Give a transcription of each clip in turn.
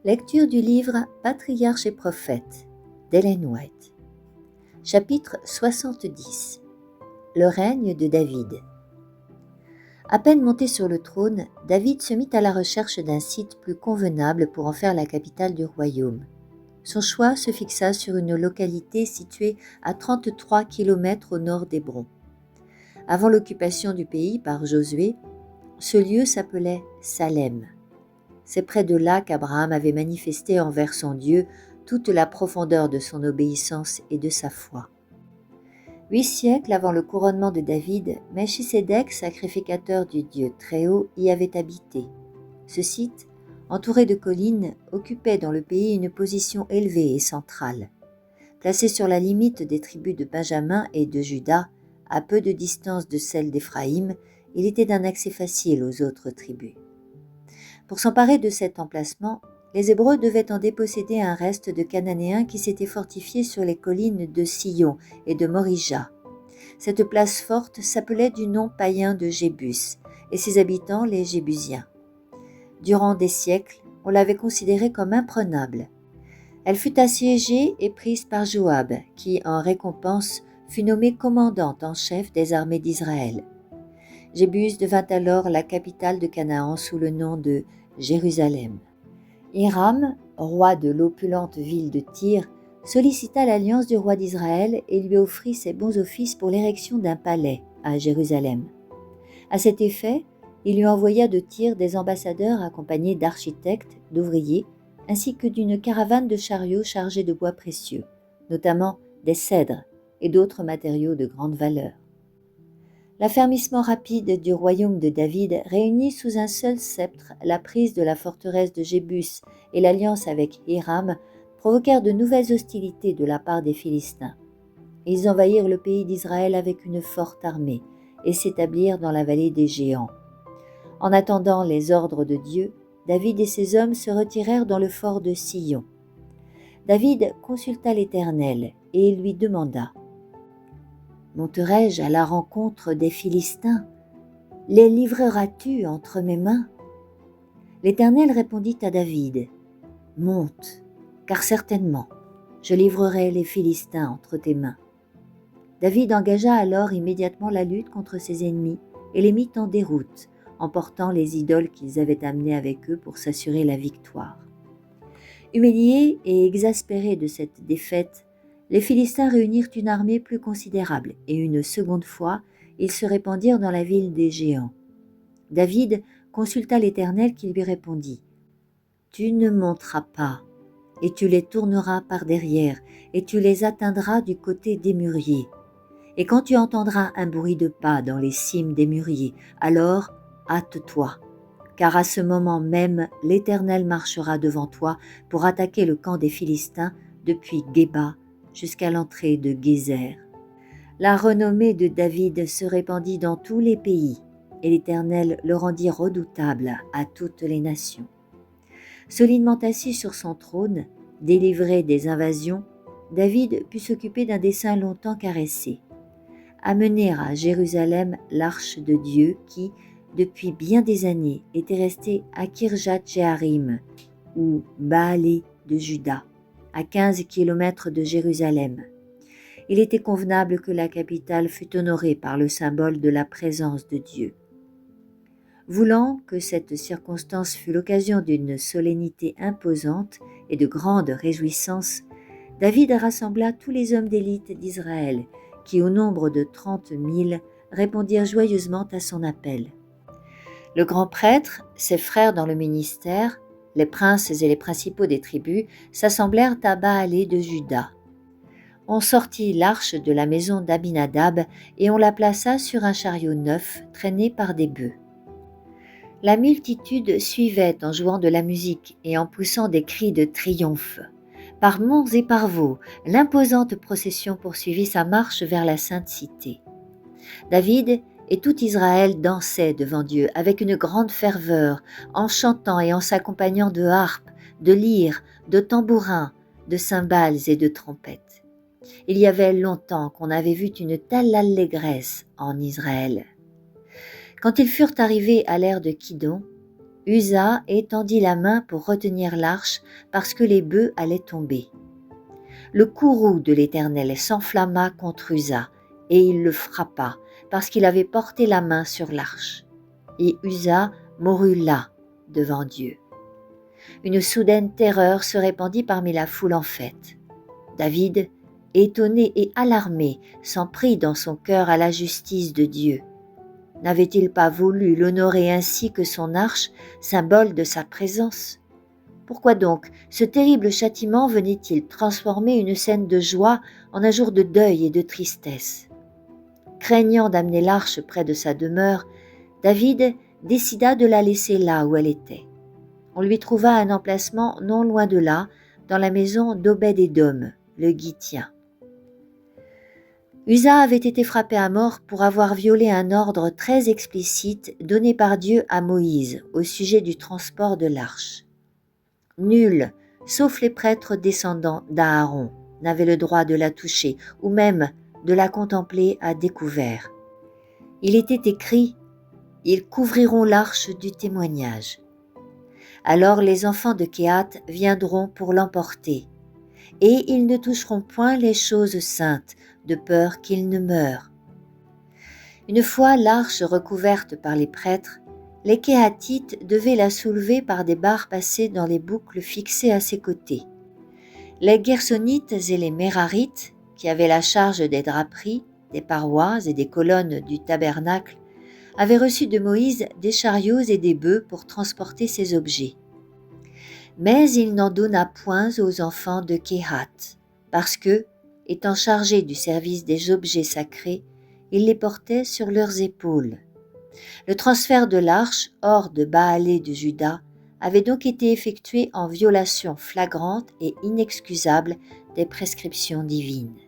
Lecture du livre Patriarches et prophètes d'Ellen White. Chapitre 70. Le règne de David. À peine monté sur le trône, David se mit à la recherche d'un site plus convenable pour en faire la capitale du royaume. Son choix se fixa sur une localité située à 33 km au nord d'Hébron. Avant l'occupation du pays par Josué, ce lieu s'appelait Salem. C'est près de là qu'Abraham avait manifesté envers son Dieu toute la profondeur de son obéissance et de sa foi. 8 siècles avant le couronnement de David, Melchisédek, sacrificateur du Dieu Très-Haut, y avait habité. Ce site, entouré de collines, occupait dans le pays une position élevée et centrale. Placé sur la limite des tribus de Benjamin et de Juda, à peu de distance de celle d'Éphraïm, il était d'un accès facile aux autres tribus. Pour s'emparer de cet emplacement, les Hébreux devaient en déposséder un reste de Cananéens qui s'étaient fortifiés sur les collines de Sillon et de Morija. Cette place forte s'appelait du nom païen de Jébus, et ses habitants les Jébusiens. Durant des siècles, on l'avait considérée comme imprenable. Elle fut assiégée et prise par Joab, qui, en récompense, fut nommé commandant en chef des armées d'Israël. Jébus devint alors la capitale de Canaan sous le nom de Jérusalem. Hiram, roi de l'opulente ville de Tyr, sollicita l'alliance du roi d'Israël et lui offrit ses bons offices pour l'érection d'un palais à Jérusalem. À cet effet, il lui envoya de Tyr des ambassadeurs accompagnés d'architectes, d'ouvriers, ainsi que d'une caravane de chariots chargés de bois précieux, notamment des cèdres et d'autres matériaux de grande valeur. L'affermissement rapide du royaume de David réunit sous un seul sceptre la prise de la forteresse de Jébus et l'alliance avec Hiram provoquèrent de nouvelles hostilités de la part des Philistins. Ils envahirent le pays d'Israël avec une forte armée et s'établirent dans la vallée des Géants. En attendant les ordres de Dieu, David et ses hommes se retirèrent dans le fort de Sillon. David consulta l'Éternel et il lui demanda: Monterai-je à la rencontre des Philistins? Les livreras-tu entre mes mains? L'Éternel répondit à David: Monte, car certainement je livrerai les Philistins entre tes mains. David engagea alors immédiatement la lutte contre ses ennemis et les mit en déroute, emportant les idoles qu'ils avaient amenées avec eux pour s'assurer la victoire. Humiliés et exaspérés de cette défaite, les Philistins réunirent une armée plus considérable et une seconde fois, ils se répandirent dans la ville des Géants. David consulta l'Éternel qui lui répondit: Tu ne monteras pas, et tu les tourneras par derrière, et tu les atteindras du côté des mûriers. Et quand tu entendras un bruit de pas dans les cimes des mûriers, alors hâte-toi, car à ce moment même l'Éternel marchera devant toi pour attaquer le camp des Philistins depuis Géba jusqu'à l'entrée de Gézer. La renommée de David se répandit dans tous les pays, et l'Éternel le rendit redoutable à toutes les nations. Solidement assis sur son trône, délivré des invasions, David put s'occuper d'un dessein longtemps caressé: amener à Jérusalem l'arche de Dieu qui, depuis bien des années, était restée à Kirjat-Jéarim, ou Baalé de Juda, à 15 km de Jérusalem. Il était convenable que la capitale fût honorée par le symbole de la présence de Dieu. Voulant que cette circonstance fût l'occasion d'une solennité imposante et de grandes réjouissances, David rassembla tous les hommes d'élite d'Israël, qui au nombre de 30 000 répondirent joyeusement à son appel. Le grand prêtre, ses frères dans le ministère, les princes et les principaux des tribus s'assemblèrent à Baalé de Juda. On sortit l'arche de la maison d'Abinadab et on la plaça sur un chariot neuf traîné par des bœufs. La multitude suivait en jouant de la musique et en poussant des cris de triomphe. Par monts et par veaux, l'imposante procession poursuivit sa marche vers la sainte cité. David et tout Israël dansaient devant Dieu avec une grande ferveur, en chantant et en s'accompagnant de harpes, de lyres, de tambourins, de cymbales et de trompettes. Il y avait longtemps qu'on avait vu une telle allégresse en Israël. Quand ils furent arrivés à l'ère de Kidon, Uza étendit la main pour retenir l'arche parce que les bœufs allaient tomber. Le courroux de l'Éternel s'enflamma contre Uza et il le frappa parce qu'il avait porté la main sur l'arche. Et Uza mourut là devant Dieu. Une soudaine terreur se répandit parmi la foule en fête. David, étonné et alarmé, s'en prit dans son cœur à la justice de Dieu. N'avait-il pas voulu l'honorer ainsi que son arche, symbole de sa présence? Pourquoi donc ce terrible châtiment venait-il transformer une scène de joie en un jour de deuil et de tristesse? Craignant d'amener l'arche près de sa demeure, David décida de la laisser là où elle était. On lui trouva un emplacement non loin de là, dans la maison d'Obed-Édom, le Gittien. Uza avait été frappé à mort pour avoir violé un ordre très explicite donné par Dieu à Moïse au sujet du transport de l'arche. Nul, sauf les prêtres descendants d'Aaron, n'avait le droit de la toucher ou même de la contempler à découvert. Il était écrit « Ils couvriront l'arche du témoignage ». Alors les enfants de Kehat viendront pour l'emporter, et ils ne toucheront point les choses saintes, de peur qu'ils ne meurent. Une fois l'arche recouverte par les prêtres, les Kéhatites devaient la soulever par des barres passées dans les boucles fixées à ses côtés. Les Gersonites et les Mérarites, qui avaient la charge des draperies, des parois et des colonnes du tabernacle, avaient reçu de Moïse des chariots et des bœufs pour transporter ces objets. Mais il n'en donna point aux enfants de Kehat, parce que, étant chargés du service des objets sacrés, ils les portaient sur leurs épaules. Le transfert de l'arche hors de Bahalé de Juda avait donc été effectué en violation flagrante et inexcusable des prescriptions divines.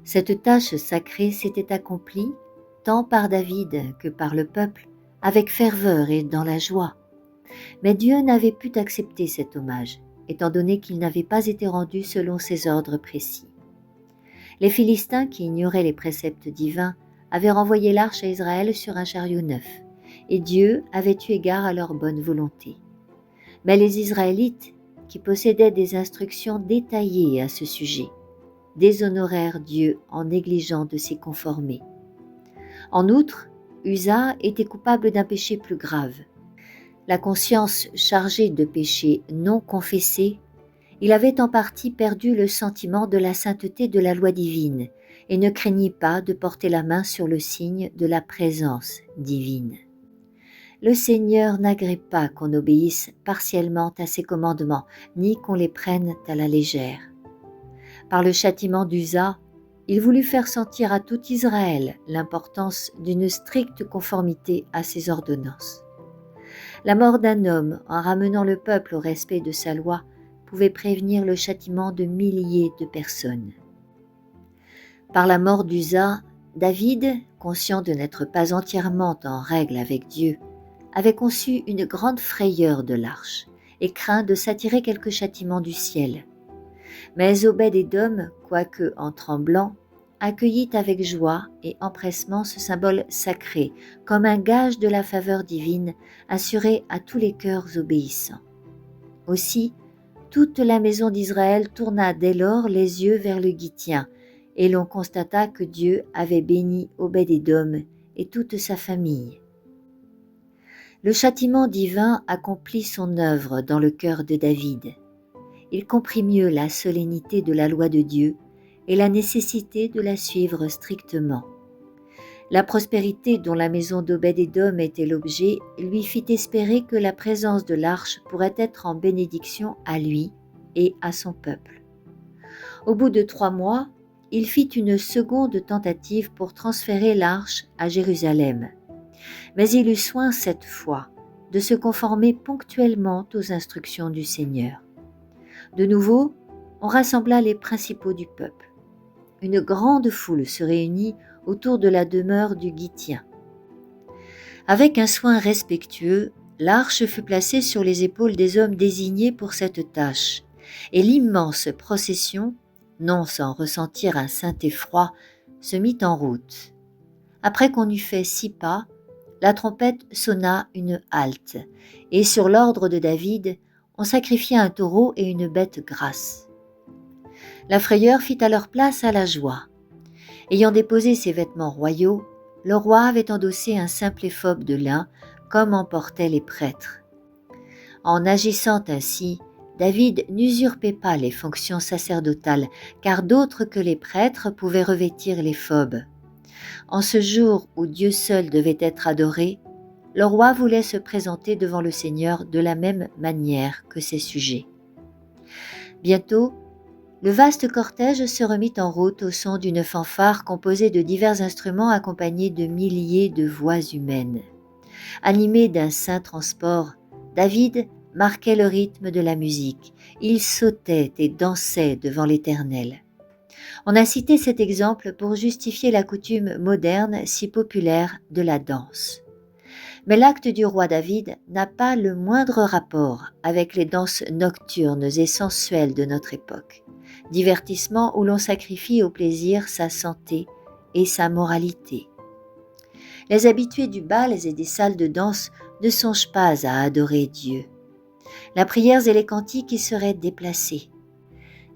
Cette tâche sacrée s'était accomplie, tant par David que par le peuple, avec ferveur et dans la joie. Mais Dieu n'avait pu accepter cet hommage, étant donné qu'il n'avait pas été rendu selon ses ordres précis. Les Philistins, qui ignoraient les préceptes divins, avaient renvoyé l'arche à Israël sur un chariot neuf, et Dieu avait eu égard à leur bonne volonté. Mais les Israélites, qui possédaient des instructions détaillées à ce sujet, déshonorèrent Dieu en négligeant de s'y conformer. En outre, Uza était coupable d'un péché plus grave. La conscience chargée de péchés non confessés, il avait en partie perdu le sentiment de la sainteté de la loi divine et ne craignit pas de porter la main sur le signe de la présence divine. Le Seigneur n'agrée pas qu'on obéisse partiellement à ses commandements, ni qu'on les prenne à la légère. Par le châtiment d'Uza, il voulut faire sentir à tout Israël l'importance d'une stricte conformité à ses ordonnances. La mort d'un homme, en ramenant le peuple au respect de sa loi, pouvait prévenir le châtiment de milliers de personnes. Par la mort d'Uza, David, conscient de n'être pas entièrement en règle avec Dieu, avait conçu une grande frayeur de l'arche et craint de s'attirer quelque châtiment du ciel. Mais Obed-Édom, quoique en tremblant, accueillit avec joie et empressement ce symbole sacré, comme un gage de la faveur divine assurée à tous les cœurs obéissants. Aussi, toute la maison d'Israël tourna dès lors les yeux vers le Gittien, et l'on constata que Dieu avait béni Obed-Édom et toute sa famille. Le châtiment divin accomplit son œuvre dans le cœur de David. Il comprit mieux la solennité de la loi de Dieu et la nécessité de la suivre strictement. La prospérité dont la maison d'Obed-Édom était l'objet lui fit espérer que la présence de l'arche pourrait être en bénédiction à lui et à son peuple. Au bout de 3 mois, il fit une seconde tentative pour transférer l'arche à Jérusalem. Mais il eut soin cette fois de se conformer ponctuellement aux instructions du Seigneur. De nouveau, on rassembla les principaux du peuple. Une grande foule se réunit autour de la demeure du Gittien. Avec un soin respectueux, l'arche fut placée sur les épaules des hommes désignés pour cette tâche, et l'immense procession, non sans ressentir un saint effroi, se mit en route. Après qu'on eut fait 6 pas, la trompette sonna une halte, et sur l'ordre de David, on sacrifia un taureau et une bête grasse. La frayeur fit alors place à la joie. Ayant déposé ses vêtements royaux, le roi avait endossé un simple éphod de lin, comme en portaient les prêtres. En agissant ainsi, David n'usurpait pas les fonctions sacerdotales, car d'autres que les prêtres pouvaient revêtir l'éphod. En ce jour où Dieu seul devait être adoré, le roi voulait se présenter devant le Seigneur de la même manière que ses sujets. Bientôt, le vaste cortège se remit en route au son d'une fanfare composée de divers instruments accompagnés de milliers de voix humaines. Animé d'un saint transport, David marquait le rythme de la musique. Il sautait et dansait devant l'Éternel. On a cité cet exemple pour justifier la coutume moderne si populaire de la danse. Mais l'acte du roi David n'a pas le moindre rapport avec les danses nocturnes et sensuelles de notre époque, divertissement où l'on sacrifie au plaisir sa santé et sa moralité. Les habitués du bal et des salles de danse ne songent pas à adorer Dieu. La prière et les cantiques y seraient déplacés.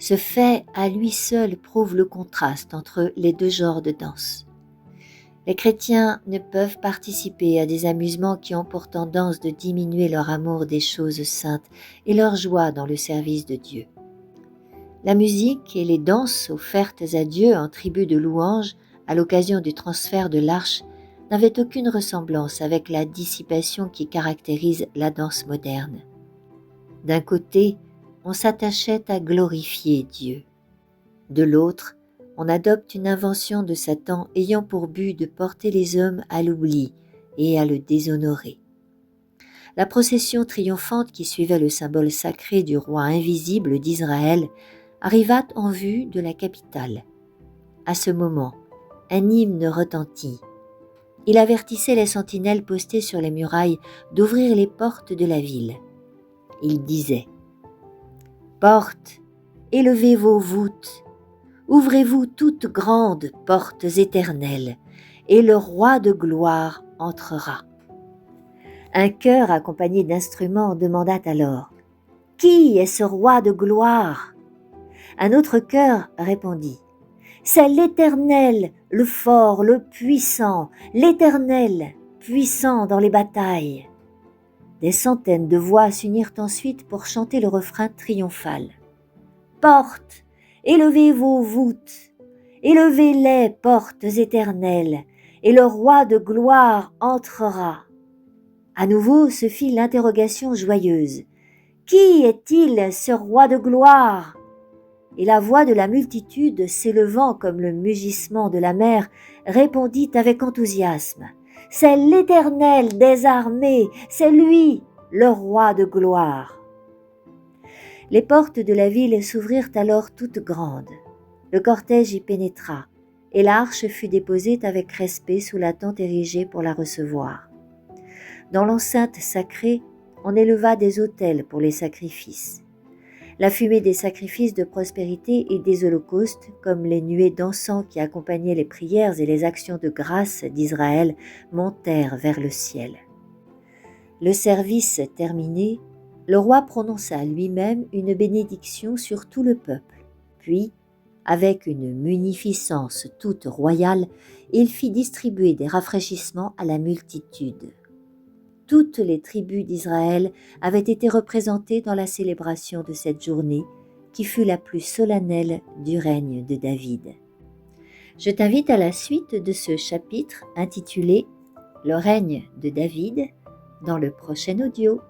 Ce fait à lui seul prouve le contraste entre les deux genres de danse. Les chrétiens ne peuvent participer à des amusements qui ont pour tendance de diminuer leur amour des choses saintes et leur joie dans le service de Dieu. La musique et les danses offertes à Dieu en tribut de louange à l'occasion du transfert de l'arche n'avaient aucune ressemblance avec la dissipation qui caractérise la danse moderne. D'un côté, on s'attachait à glorifier Dieu. De l'autre, on adopte une invention de Satan ayant pour but de porter les hommes à l'oubli et à le déshonorer. La procession triomphante qui suivait le symbole sacré du roi invisible d'Israël arriva en vue de la capitale. À ce moment, un hymne retentit. Il avertissait les sentinelles postées sur les murailles d'ouvrir les portes de la ville. Il disait « Portes, élevez vos voûtes, ouvrez-vous toutes grandes portes éternelles, et le roi de gloire entrera. » Un chœur accompagné d'instruments demanda alors « Qui est ce roi de gloire ?» Un autre chœur répondit « C'est l'Éternel, le fort, le puissant, l'Éternel, puissant dans les batailles. » Des centaines de voix s'unirent ensuite pour chanter le refrain triomphal. « Portes, élevez vos voûtes, élevez-les, portes éternelles, et le roi de gloire entrera. » À nouveau se fit l'interrogation joyeuse. « Qui est-il, ce roi de gloire ?» Et la voix de la multitude, s'élevant comme le mugissement de la mer, répondit avec enthousiasme. « C'est l'Éternel des armées, c'est lui, le roi de gloire. » Les portes de la ville s'ouvrirent alors toutes grandes. Le cortège y pénétra, et l'arche fut déposée avec respect sous la tente érigée pour la recevoir. Dans l'enceinte sacrée, on éleva des autels pour les sacrifices. La fumée des sacrifices de prospérité et des holocaustes, comme les nuées d'encens qui accompagnaient les prières et les actions de grâce d'Israël, montèrent vers le ciel. Le service terminé, le roi prononça lui-même une bénédiction sur tout le peuple. Puis, avec une munificence toute royale, il fit distribuer des rafraîchissements à la multitude. Toutes les tribus d'Israël avaient été représentées dans la célébration de cette journée, qui fut la plus solennelle du règne de David. Je t'invite à la suite de ce chapitre intitulé « Le règne de David » dans le prochain audio.